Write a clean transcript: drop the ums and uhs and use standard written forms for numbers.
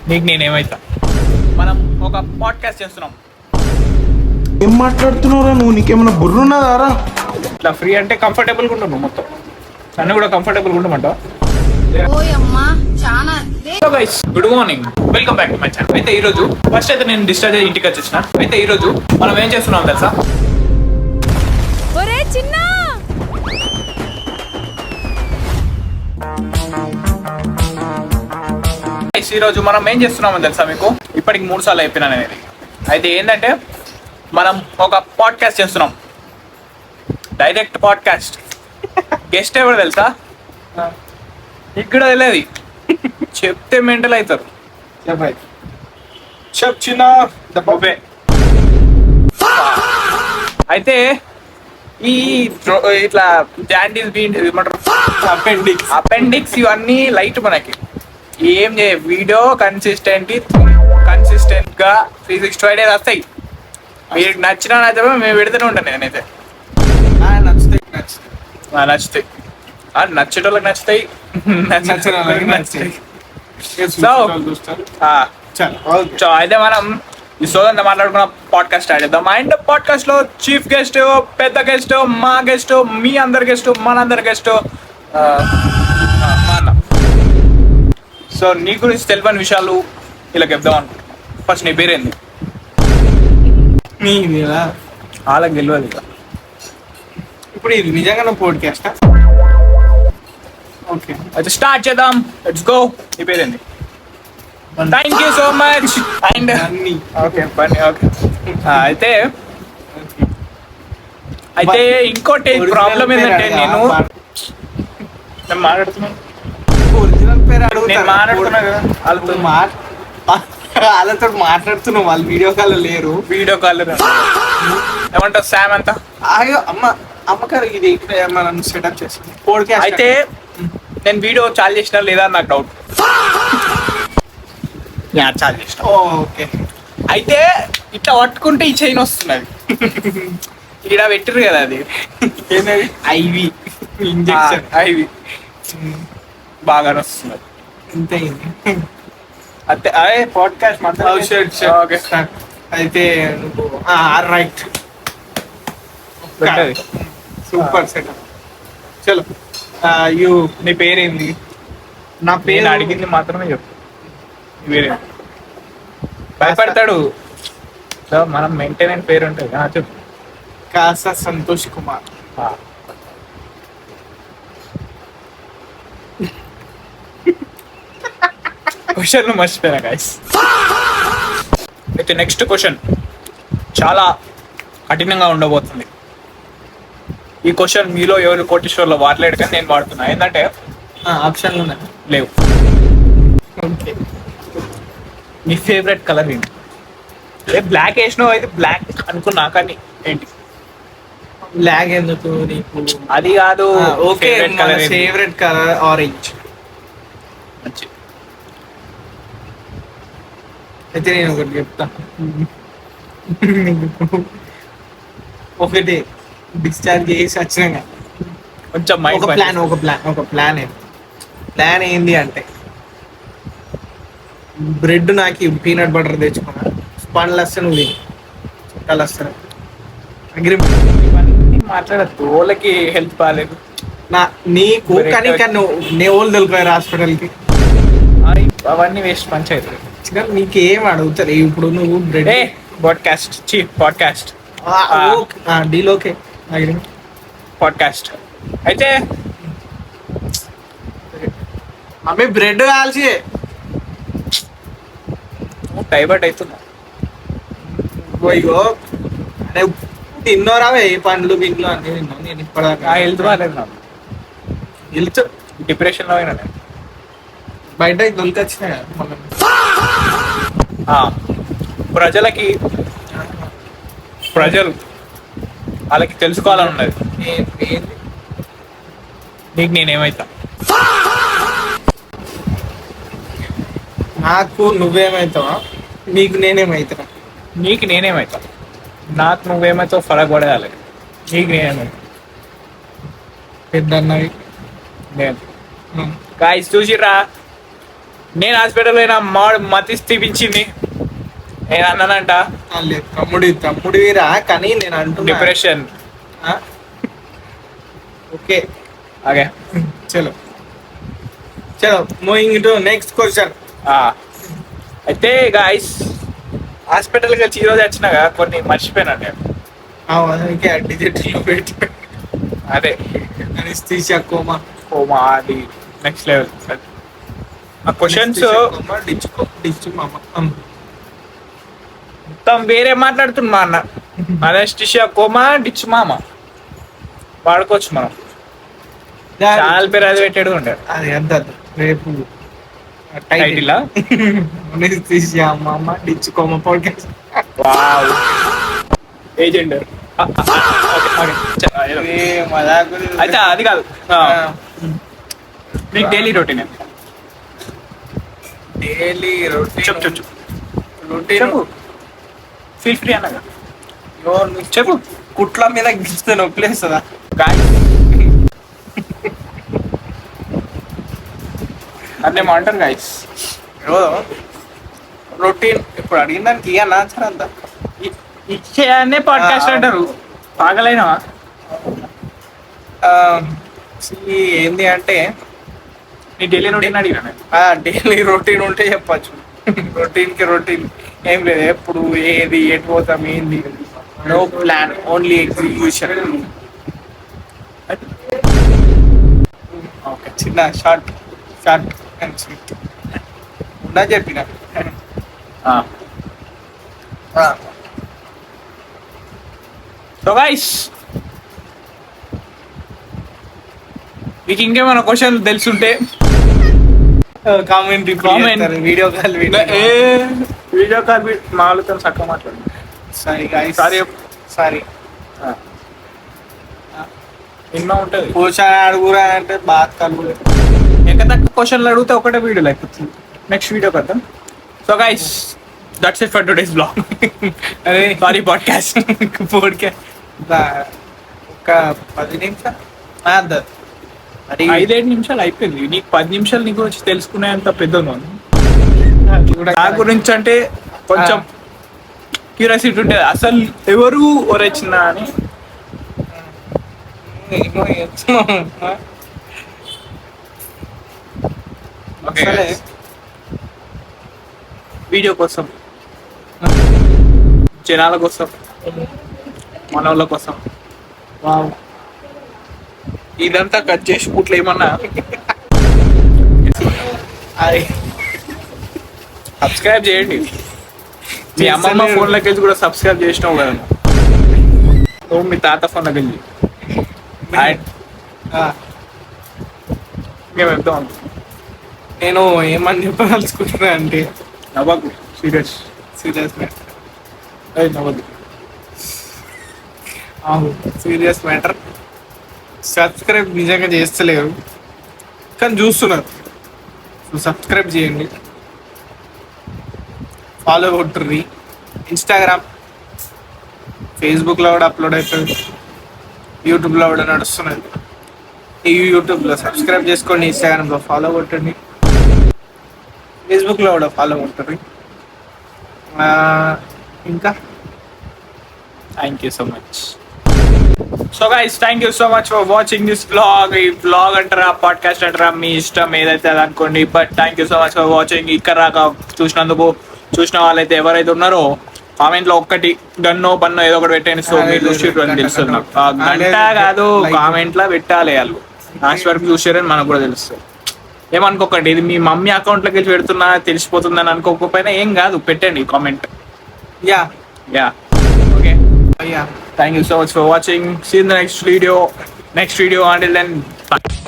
నీకు నేనేమైతా. మనం ఒక పాడ్కాస్ట్ చేస్తున్నాం. ఏం మాట్లాడుతున్నావురా నువ్వు? నీకేమైనా బుర్రున్నదారా? ఇట్లా ఫ్రీ అంటే కంఫర్టబుల్గా ఉంటున్నావు మొత్తం. నన్ను కూడా కంఫర్టబుల్గా ఉండమంటావు. Hello guys, good morning, welcome back to my channel. అయితే ఈరోజు ఫస్ట్ అయితే నేను డిశ్చార్జ్ అయ్యి ఇంటికి వచ్చేసిన. అయితే ఈరోజు మనం ఏం చేస్తున్నాం తెలుసా? ఈరోజు మనం ఏం చేస్తున్నామో తెలుసా మీకు? ఇప్పటికి 3 సార్లు అయిపోయినాను అనేది. అయితే ఏంటంటే మనం ఒక పాడ్కాస్ట్ చేస్తున్నాం, డైరెక్ట్ పాడ్కాస్ట్. గెస్ట్ ఎవరు తెలుసా? ఇక్కడ తెలియదు, చెప్తే మెంటల్ అవుతారు. చిన్న అయితే ఈ ఇట్లా జాండీస్ ఏమంటారు, అపెండిక్స్ ఇవన్నీ లైట్ మనకి. ఏం చేయ వీడియో కన్సిస్టెంట్ గా 365 డేస్ వస్తాయి. మీకు నచ్చినా నచ్చమో మేము పెడుతూనే ఉంటాను. నేనైతే నచ్చుతాయి, నచ్చేటోళ్ళకి నచ్చుతాయి, నచ్చుతాయి. సో అయితే మనం ఈ సోదంతా మాట్లాడుకున్న పాడ్కాస్ట్ స్టార్ట్ చేద్దాం. అండ్ పాడ్కాస్ట్ లో చీఫ్ గెస్ట్, పెద్ద గెస్ట్, మా గెస్ట్, మీ అందరి గెస్ట్, మనందరి గెస్ట్ మా అన్న. సో నీ గురించి తెలియని విషయాలు ఇలా చెప్దాం అనుకుంటున్నాను. ఫస్ట్ నీ పేరేంది? వాళ్ళకి తెలియదు ఇక. ఇప్పుడు ఇది నిజంగా పాడ్కాస్ట్? ఓకే, అయితే స్టార్ట్ చేద్దాం. Let's go. నీ పేరేంది? Thank you so much. And okay పని ఓకే. అయితే ఇంకోటి ప్రాబ్లం ఏంటంటే నేను మాట్లాడుతున్నాను కదా వాళ్ళతో మాట్లాడుతున్నావు, వాళ్ళు వీడియో కాల్ లేరు. వీడియో కాల్ ఏమంటావు శామ్ అంతా? అయ్యో అమ్మకారు ఇది మనం సెటప్ చేస్తాం పాడ్కాస్ట్. అయితే నేను వీడియో చాలు చేసినా లేదా నాకు డౌట్. చాలు చేసిన. ఓకే, అయితే ఇట్లా పట్టుకుంటే ఈ చైన్ వస్తున్నది. ఇక్కడ పెట్టిరు కదా, అది ఏంటది? IV injection. ఐవి బాగానే వస్తున్నది. అంతే అంతే. అదే పాడ్కాస్ట్ మాట్లాడు. అయితే నువ్వు రైట్, సూపర్ సెటప్. చలో, నీ పేరేంది? నా పేరు అడిగింది మాత్రమే చెప్పు. వేరే భయపడతాడు. సో మనం మెయింటైన్ పేరు ఉంటుంది. చెప్పు. కాసా సంతోష్ కుమార్. క్వశ్చన్ మర్చిపోయినా గైస్. అయితే నెక్స్ట్ క్వశ్చన్ చాలా కఠినంగా ఉండబోతుంది. ఈ క్వశ్చన్ మీలో ఎవరు కోటీశ్వర్లో వాడలేడు, కానీ నేను వాడుతున్నా. ఏంటంటే ఆప్షన్లు ఉన్నాయి, లేవు. ఓకే, నీ ఫేవరెట్ కలర్ ఏంటి? బ్లాక్ వేసినావు, అయితే బ్లాక్ అనుకున్నా, కానీ ఏంటి బ్లాక్ ఎందుకు నీకు? అది కాదు. Okay, favourite colour orange. మంచి. అయితే నేను ఒకటి చెప్తా. ఒకటి డిశ్చార్జ్ చేసి వచ్చినాక కొంచెం ఒక ప్లాన్ ఏంది అంటే, బ్రెడ్ నాకు పీనట్ బటర్ తెచ్చుకున్నా, పండ్లు వస్తే నువ్వు తిని, చుట్టాలు వస్తారు. ఇవన్నీ మాట్లాడద్దు, వాళ్ళకి హెల్త్ బాగాలేదు. నీకు కానీ నీ వాళ్ళు దొరికారు హాస్పిటల్కి. అవన్నీ వేస్ట్ పంచాయతీ. నీకేం అడుగుతారు ఇప్పుడు? నువ్వు bread podcast deal okay podcast. అయితే అమ్మే బ్రెడ్ కాల్సి డైవర్ట్ అవుతున్నా. ఇగో తిన్నోరావే పండ్లు గిడ్లు అన్ని తిన్నావు. నేను ఇప్పటిదాకా హెల్త్ బాగాలేదు నాకు. హెల్త్ డిప్రెషన్లో అయినా నేను. బయట దొరికొచ్చినాయి ప్రజలు వాళ్ళకి తెలుసుకోవాలని ఉన్నది. నీకు నేనేమైతా? నాకు నువ్వేమవుతావా? నీకు నేనేమవుతా? నీకు నేనేమైతా? నాకు నువ్వేమైతావు ఫరక్ పడేయాలి. నీకు నేనేమైతా? పెద్ద అన్నవి నేను. గాయ్స్ చూసిర్రా, నేను హాస్పిటల్ అయినా మతి స్థిపించింది నేను అన్నానంట లేదు తమ్ముడివిరా కానీ నేను అంటున్నా డిప్రెషన్. ఓకే ఓకే చలో చలో మూవింగ్ టు నెక్స్ట్ క్వశ్చన్. అయితే గాయస్ హాస్పిటల్కి వచ్చి ఈరోజు వచ్చినాక కొన్ని మర్చిపోయినా నేను. అందుకే డిజిటల్లో పెట్టి అదే అనస్థీషియా కోమా అది నెక్స్ట్ లెవెల్. ఆ క్వశ్చన్స్ డిచ్చు మామ మొత్తం వేరే మాట్లాడుతున్నా అన్న. అనస్థీషియా కోమా డిచ్ మామ వాడుకోవచ్చు మనం. చాలా పేరు అది పెట్టాడు ఉండే అది ఎంత రేపు టైటిల్ అనస్థీషియా మామ డిచ్చు కోమా పాడ్కాస్ట్. ఏజెంట్ అయితే అది కాదు. నీకు డైలీ రొటీన్ చెప్పు చెప్పు ఫీల్ ఫ్రీ అన్నగా చెప్పు. కుట్ల మీద గిస్తే నొప్పిలేస్తుందా? అదేమో అంటారు గాయస్ రొటీన్. ఇప్పుడు అడిగిన దానికి ఇయ్యనా సార్ అంతా ఇచ్చేయన్నే పాడ్కాస్ట్ అంటారు. పాగలైనవా? ఏంది అంటే నీ డైలీ రొటీన్ అడిగినా డైలీ రొటీన్ ఉంటే చెప్పచ్చు. రొటీన్ ఏం లేదు, ఎప్పుడు ఏది ఎటు పోతాం ఏంది, no plan, only execution. Okay చిన్న షార్ట్ అండ్ స్వీట్ ఉన్నా చెప్పిన. సో గైస్ మీకు ఇంకేమైనా క్వశ్చన్ తెలుసుంటే comment video call video call మామూలుతో చక్కగా మాట్లాడు. సారీ ఎన్నో ఉంటుంది. క్వశ్చన్ అడుగురా అంటే బాగా కలుగు. ఇంకా తక్కువ క్వశ్చన్లు అడిగితే ఒకటే వీడియో అయిపోతుంది. నెక్స్ట్ వీడియో కద్దాం. So guys that's it for today's blog. అరే సారీ పాడ్కాస్ట్ ఒక 10 నిమిషాలు 5-7 నిమిషాలు అయిపోయింది. నీకు 10 నిమిషాలు నీ గురించి తెలుసుకునేంత పెద్ద నా గురించి అంటే కొంచెం క్యూరియాసిటీ ఉంటుంది. అసలు ఎవరు ఒరొచ్చిన అని. వీడియో కోసం, జనాల కోసం, మనోళ్ళ కోసం ఇదంతా కట్ చేసి పుట్లు ఏమన్నా సబ్స్క్రైబ్ చేయండి. మీ అమ్మమ్మ ఫోన్లోకి వెళ్ళి కూడా సబ్స్క్రైబ్ చేసినావు కదా నువ్వు, మీ తాత ఫోన్లోకి వెళ్ళి మేము వెళ్తాం. నేను ఏమని చెప్పదలుచుకుంటున్నా అంటే నవ్వకు, సీరియస్ నవ్వద్దు. Serious matter. సబ్స్క్రైబ్ నిజంగా చేస్తలేరు కానీ చూస్తున్నారు. సో సబ్స్క్రైబ్ చేయండి, ఫాలో కొట్టుర్రి. ఇన్స్టాగ్రామ్, ఫేస్బుక్లో కూడా అప్లోడ్ అవుతుంది, యూట్యూబ్లో కూడా నడుస్తున్నది. ఈ యూట్యూబ్లో సబ్స్క్రైబ్ చేసుకోండి, ఇన్స్టాగ్రామ్లో ఫాలో కొట్టండి, ఫేస్బుక్లో కూడా ఫాలో కొట్టుర్రి. ఇంకా thank you so much. So guys thank you so much for watching this blog. ఈ బ్లాగ్ అంటారా పాడ్కాస్ట్ అంటారా మీ ఇష్టం, ఏదైతే అది అనుకోండి. But thank you so much for watching. ఇక్కడ రాక చూసినందుకు. చూసిన వాళ్ళైతే ఎవరైతే ఉన్నారో కామెంట్ లో ఒక్కటి గన్నో పన్నో ఏదో ఒకటి పెట్టండి. సో మీరు చూసిర్రు అని తెలుస్తుంది నాకు. గంట కాదు, కామెంట్ లో పెట్టాలి. వాళ్ళు లాస్ట్ వరకు చూసారని మనకు కూడా తెలుస్తుంది. ఏమనుకోకండి, ఇది మీ మమ్మీ అకౌంట్లోకి వెళ్ళి పెడుతున్నా తెలిసిపోతుందని అనుకోకపోయినా ఏం కాదు, పెట్టండి comment. Yeah okay, yeah. thank you so much for watching. See you in the next video. Until then, bye.